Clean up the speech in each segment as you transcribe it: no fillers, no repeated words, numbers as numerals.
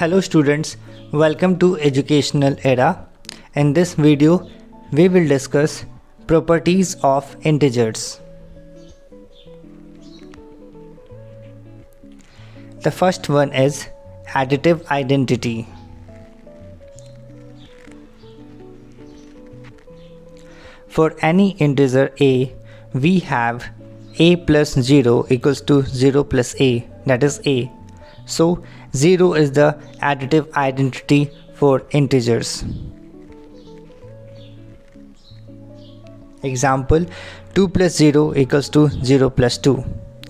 Hello students, welcome to Educational Era. In this video, we will discuss properties of integers. The first one is additive identity. For any integer a, we have a plus 0 equals to 0 plus a, that is a. So 0 is the additive identity for integers. Example 2 plus 0 equals to 0 plus 2,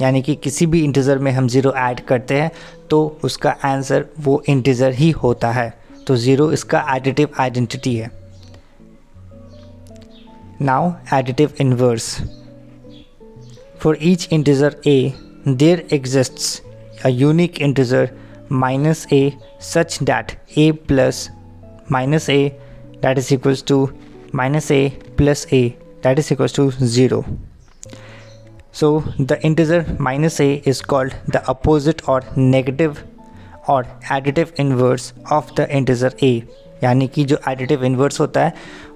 यानी कि किसी भी integer में हम 0 add करते हैं तो उसका आंसर वो इंटीजर ही होता है, तो 0 इसका एडिटिव आइडेंटिटी है. Now additive inverse. For each integer a, there exists a unique integer minus a such that a plus minus a that is equals to minus a plus a that is equals to 0. So the integer minus a is called the opposite or negative or additive inverse of the integer a. यानी कि जो additive inverse होता है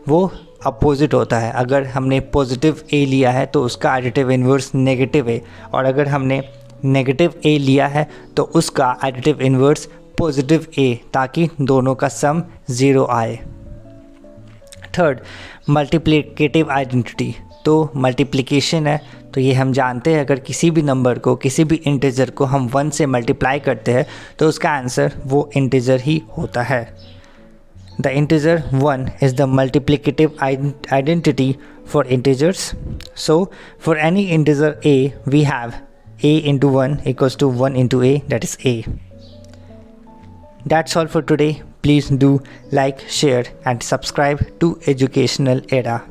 वो opposite होता है. अगर हमने पॉजिटिव a लिया है तो उसका एडिटिव इन्वर्स नेगेटिव है, और अगर हमने नेगेटिव a लिया है तो उसका एडिटिव इन्वर्स पॉजिटिव a, ताकि दोनों का सम 0 आए. Third, multiplicative identity. तो मल्टीप्लिकेशन है तो ये हम जानते हैं, अगर किसी भी नंबर को, किसी भी इंटीजर को हम 1 से मल्टीप्लाई करते हैं तो उसका आंसर वो इंटीजर ही होता है. The integer 1 is the multiplicative identity for integers. So for any integer a, we have a into 1 equals to 1 into a, that is a. That's all for today. Please do like, share and subscribe to Educational Era.